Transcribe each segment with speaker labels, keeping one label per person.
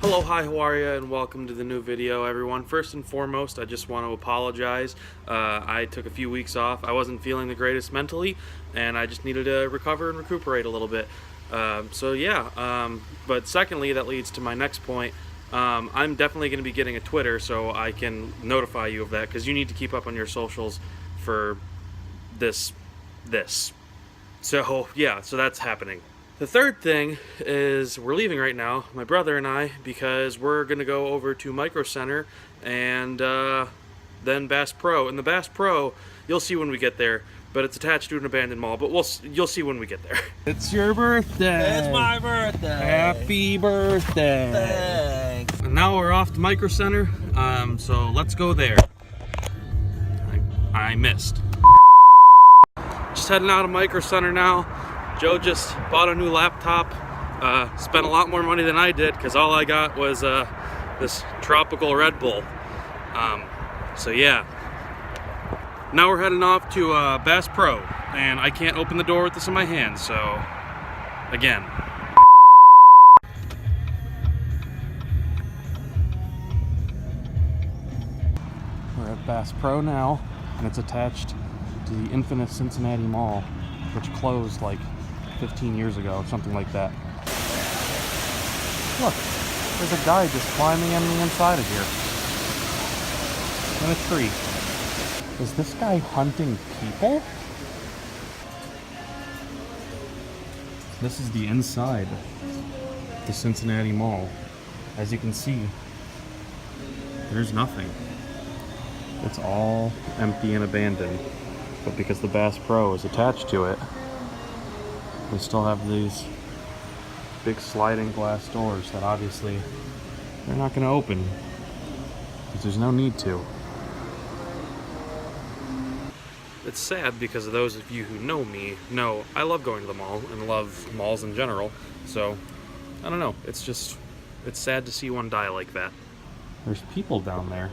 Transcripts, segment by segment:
Speaker 1: Hello, hi, how are you, and welcome to the new video, everyone. First and foremost, I just want to apologize. I took a few weeks off. I wasn't feeling the greatest mentally, and I just needed to recover and recuperate a little bit. But secondly, that leads to my next point. I'm definitely going to be getting a Twitter so I can notify you of that, because you need to keep up on your socials for this. So that's happening. The third thing is we're leaving right now, my brother and I, because we're going to go over to Micro Center and then Bass Pro. And the Bass Pro, you'll see when we get there, but it's attached to an abandoned mall, but you'll see when we get there.
Speaker 2: It's your birthday.
Speaker 3: It's my birthday.
Speaker 2: Happy birthday.
Speaker 3: Thanks.
Speaker 1: And now we're off to Micro Center, so let's go there. I missed. Just heading out of Micro Center now. Joe just bought a new laptop, spent a lot more money than I did because all I got was this tropical Red Bull. Now we're heading off to Bass Pro, and I can't open the door with this in my hand, so again.
Speaker 2: We're at Bass Pro now, and it's attached to the infamous Cincinnati Mall, which closed like 15 years ago, something like that. Look, there's a guy just climbing on the inside of here. In a tree. Is this guy hunting people? This is the inside of the Cincinnati Mall. As you can see, there's nothing. It's all empty and abandoned. But because the Bass Pro is attached to it, we still have these big sliding glass doors that obviously they're not going to open because there's no need to.
Speaker 1: It's sad because those of you who know me know I love going to the mall and love malls in general, so I don't know, it's sad to see one die like that.
Speaker 2: There's people down there,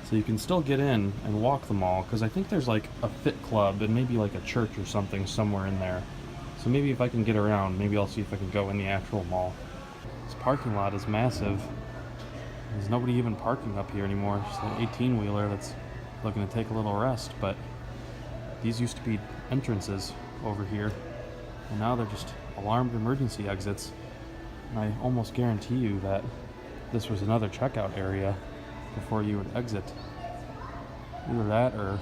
Speaker 2: so you can still get in and walk the mall, because I think there's like a fit club and maybe like a church or something somewhere in there. So maybe if I can get around, maybe I'll see if I can go in the actual mall. This parking lot is massive. There's nobody even parking up here anymore. It's an 18-wheeler that's looking to take a little rest, but these used to be entrances over here, and now they're just alarmed emergency exits. And I almost guarantee you that this was another checkout area before you would exit. Either that or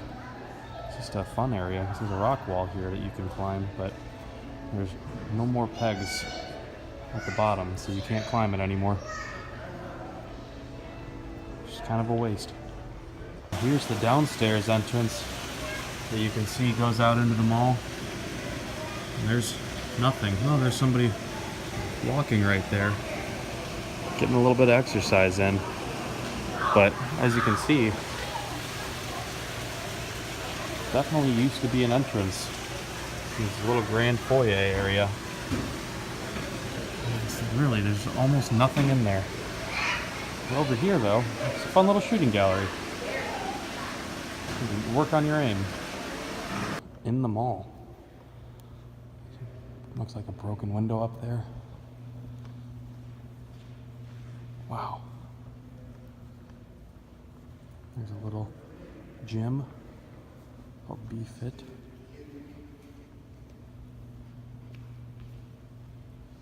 Speaker 2: it's just a fun area, because there's a rock wall here that you can climb, but there's no more pegs at the bottom, so you can't climb it anymore. It's kind of a waste. Here's the downstairs entrance that you can see goes out into the mall. And there's nothing. Oh, there's somebody walking right there, getting a little bit of exercise in. But as you can see, definitely used to be an entrance. This little grand foyer area. Really, there's almost nothing in there. But over here, though, it's a fun little shooting gallery. You can work on your aim. In the mall. Looks like a broken window up there. Wow. There's a little gym called B-Fit.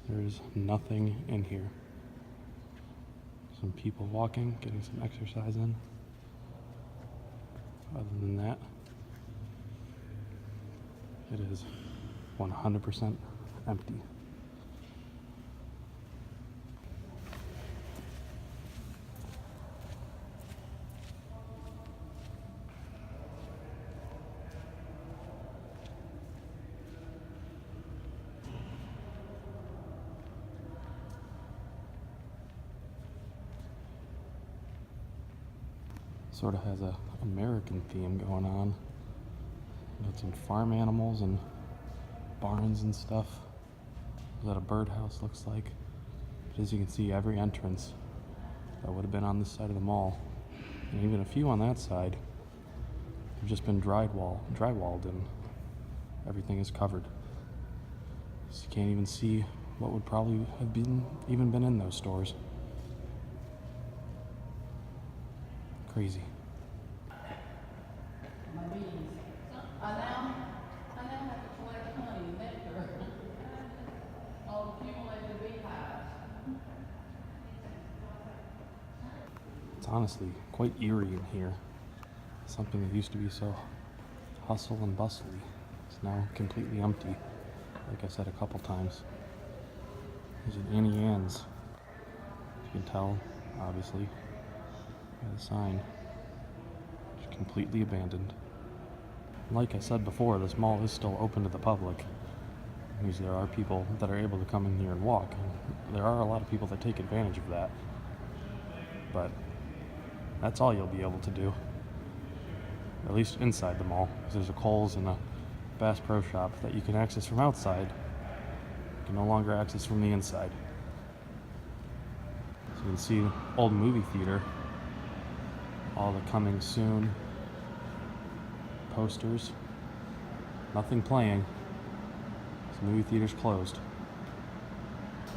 Speaker 2: There's nothing in here. Some people walking, getting some exercise in. Other than that, it is 100% empty. Sort of has a American theme going on. Got some farm animals and barns and stuff. What a birdhouse looks like. But as you can see, every entrance that would have been on this side of the mall, and even a few on that side, have just been drywalled, and everything is covered. So you can't even see what would probably have been in those stores. Crazy.
Speaker 3: My bees. I now have to collect honey, nectar. I'll accumulate the beehives.
Speaker 2: It's honestly quite eerie in here. Something that used to be so hustle and bustly is now completely empty. Like I said a couple times. There's an Annie Ann's. You can tell, obviously, by the sign. It's completely abandoned. Like I said before, this mall is still open to the public. Because there are people that are able to come in here and walk. And there are a lot of people that take advantage of that. But that's all you'll be able to do. At least inside the mall. Because there's a Kohl's and a Bass Pro Shop that you can access from outside. You can no longer access from the inside. So you can see old movie theater. All the coming soon posters. Nothing playing. The movie theater's closed.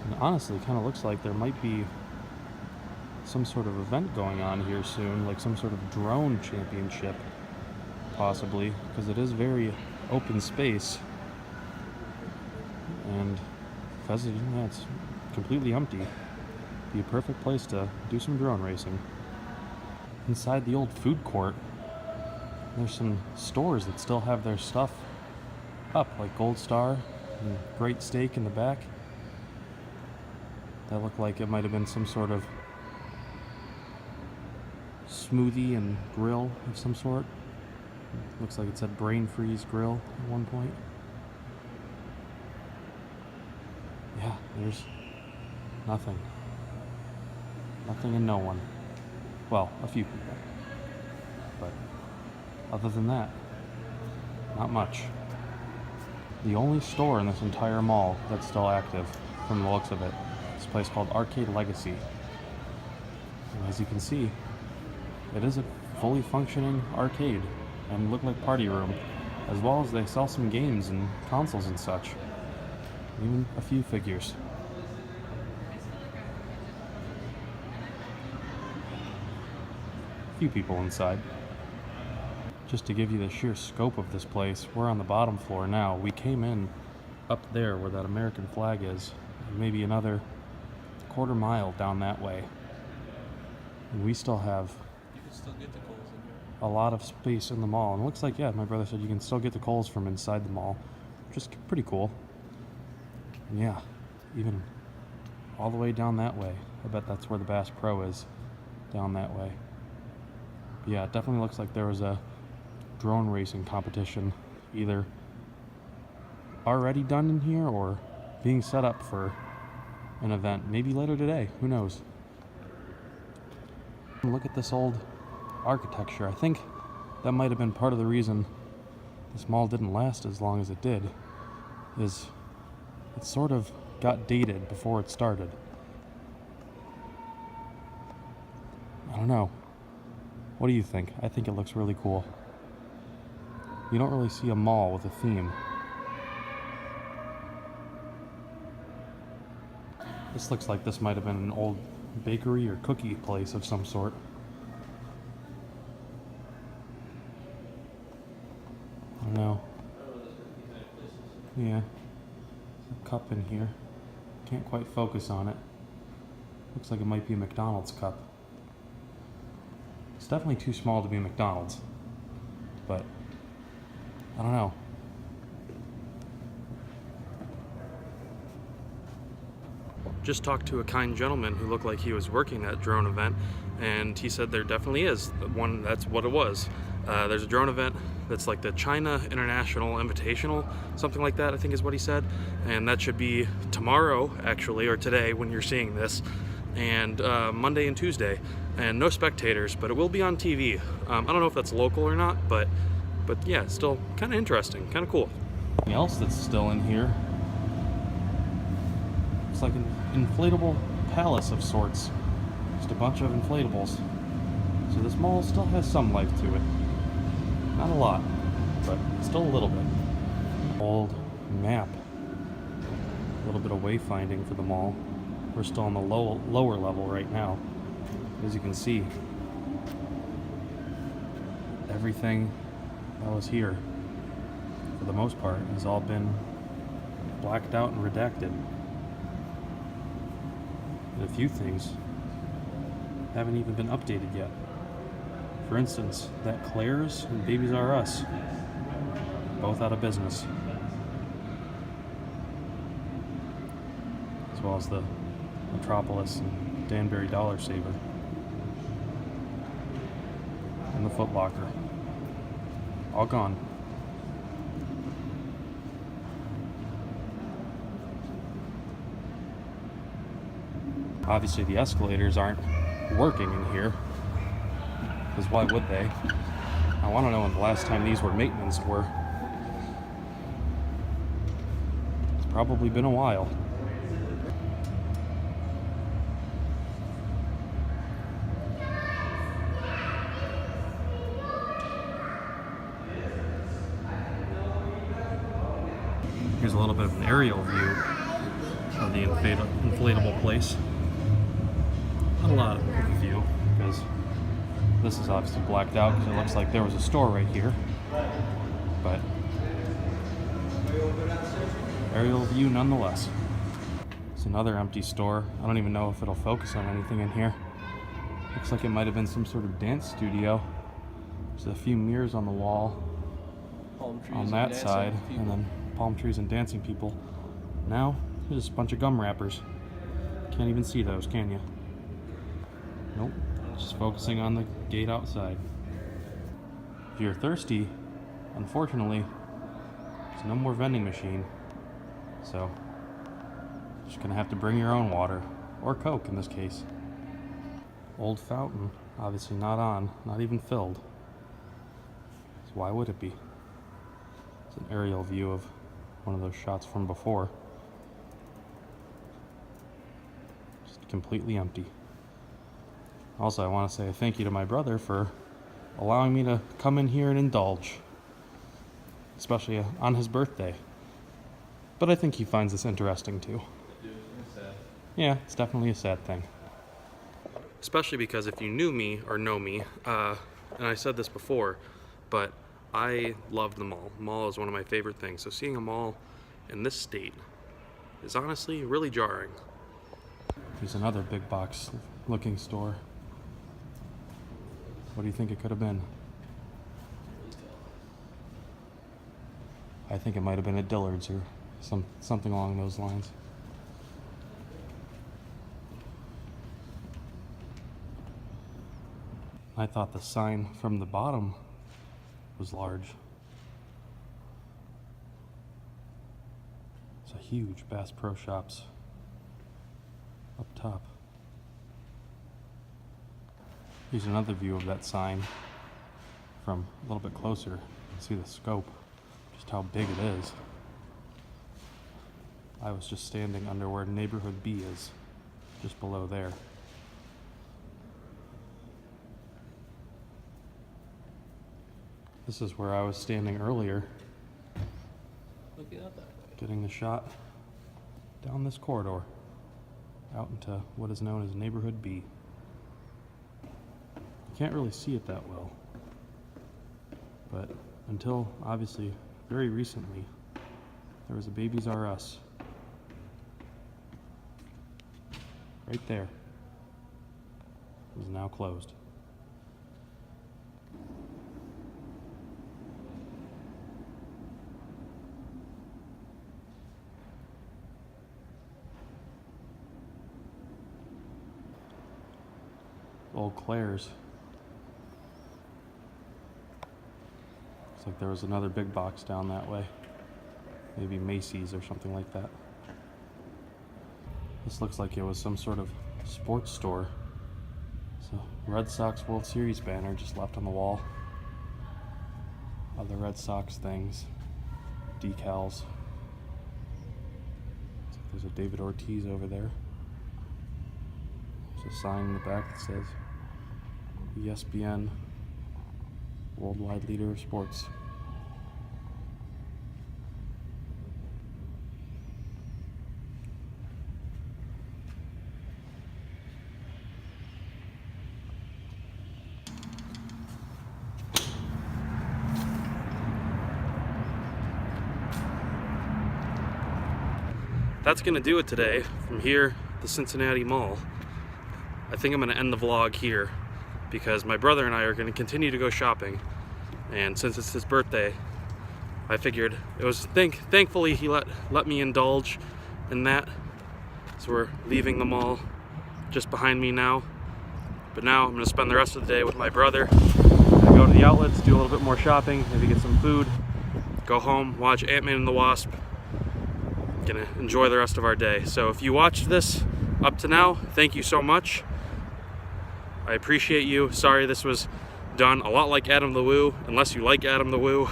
Speaker 2: And honestly, it kind of looks like there might be some sort of event going on here soon, like some sort of drone championship, possibly, because it is very open space. And because it's completely empty, be a perfect place to do some drone racing. Inside the old food court, there's some stores that still have their stuff up, like Gold Star and Great Steak in the back. That looked like it might have been some sort of smoothie and grill of some sort. Looks like it said Brain Freeze Grill at one point. Yeah, there's nothing. Nothing and no one. Well, a few people. But other than that, not much. The only store in this entire mall that's still active, from the looks of it, is a place called Arcade Legacy. And as you can see, it is a fully functioning arcade and look like party room, as well as they sell some games and consoles and such. Even a few figures. A few people inside. Just to give you the sheer scope of this place, we're on the bottom floor now. We came in up there where that American flag is, and maybe another quarter mile down that way. And we still have a lot of space in the mall. And it looks like, yeah, my brother said you can still get the Kohl's from inside the mall, which is pretty cool. And yeah, even all the way down that way. I bet that's where the Bass Pro is, down that way. But yeah, it definitely looks like there was a drone racing competition either already done in here or being set up for an event, maybe later today, who knows. Look at this old architecture. I think that might have been part of the reason this mall didn't last as long as it did, is it sort of got dated before it started. I don't know. What do you think? I think it looks really cool. You don't really see a mall with a theme. This looks like this might have been an old bakery or cookie place of some sort. I don't know. Yeah. A cup in here. Can't quite focus on it. Looks like it might be a McDonald's cup. It's definitely too small to be a McDonald's. But I don't know.
Speaker 1: Just talked to a kind gentleman who looked like he was working that drone event, and he said there definitely is one. That's what it was. There's a drone event that's like the China International Invitational, something like that, I think is what he said, and that should be tomorrow, actually, or today when you're seeing this, and Monday and Tuesday, and no spectators, but it will be on TV. I don't know if that's local or not, but yeah, still kind of interesting, kind of cool.
Speaker 2: Something else that's still in here. It's like an inflatable palace of sorts. Just a bunch of inflatables. So this mall still has some life to it. Not a lot, but still a little bit. Old map. A little bit of wayfinding for the mall. We're still on the lower level right now. As you can see, everything that was here, for the most part, has all been blacked out and redacted. And a few things haven't even been updated yet. For instance, that Claire's and Babies R Us, both out of business. As well as the Metropolis and Danbury Dollar Saver. And the Foot Locker. All gone. Obviously the escalators aren't working in here, because why would they? I want to know when the last time these were maintenance were. It's probably been a while. Here's a little bit of an aerial view of the inflatable place. Not a lot of a view, because this is obviously blacked out because it looks like there was a store right here. But aerial view nonetheless. It's another empty store. I don't even know if it'll focus on anything in here. Looks like it might have been some sort of dance studio. There's a few mirrors on the wall on that side, and then palm trees and dancing people. Now, there's just a bunch of gum wrappers. Can't even see those, can you? Nope. Just focusing on the gate outside. If you're thirsty, unfortunately, there's no more vending machine. So, just gonna have to bring your own water, or Coke in this case. Old fountain, obviously not on, not even filled. So why would it be? It's an aerial view of one of those shots from before. Just completely empty. Also, I want to say a thank you to my brother for allowing me to come in here and indulge, especially on his birthday. But I think he finds this interesting too. Yeah, it's definitely a sad thing. Especially because if you knew me or know me, and I said this before, but I love the mall. Mall is one of my favorite things. So seeing a mall in this state is honestly really jarring. Here's another big box looking store. What do you think it could have been? I think it might have been a Dillard's or something along those lines. I thought the sign from the bottom was large. It's a huge Bass Pro Shops up top. Here's another view of that sign from a little bit closer. You can see the scope, just how big it is. I was just standing under where Neighborhood B is, just below there. This is where I was standing earlier,
Speaker 4: Looking out that way.
Speaker 2: getting the shot down this corridor, out into what is known as Neighborhood B. You can't really see it that well, but until obviously very recently, there was a Babies R Us right there. It is now closed. Old Claire's. Looks like there was another big box down that way. Maybe Macy's or something like that. This looks like it was some sort of sports store. So, Red Sox World Series banner just left on the wall. Other Red Sox things. Decals. Looks like there's a David Ortiz over there. There's a sign in the back that says ESPN, Worldwide Leader of Sports.
Speaker 1: that's gonna do it today from here, the Cincinnati Mall. I think I'm gonna end the vlog here because my brother and I are gonna continue to go shopping, and since it's his birthday, I figured it was thankfully he let me indulge in that. So we're leaving the mall just behind me now. But now I'm gonna spend the rest of the day with my brother. Gonna go to the outlets, do a little bit more shopping, maybe get some food, go home, watch Ant-Man and the Wasp. Gonna enjoy the rest of our day. So if you watched this up to now, thank you so much. I appreciate you. Sorry this was done a lot like Adam the Woo, unless you like Adam the Woo.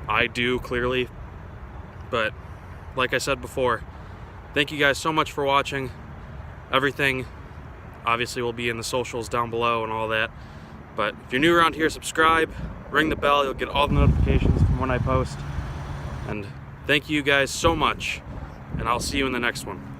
Speaker 1: I do, clearly. But like I said before, thank you guys so much for watching. Everything obviously will be in the socials down below and all that. But if you're new around here, subscribe, ring the bell, you'll get all the notifications from when I post. And thank you guys so much, and I'll see you in the next one.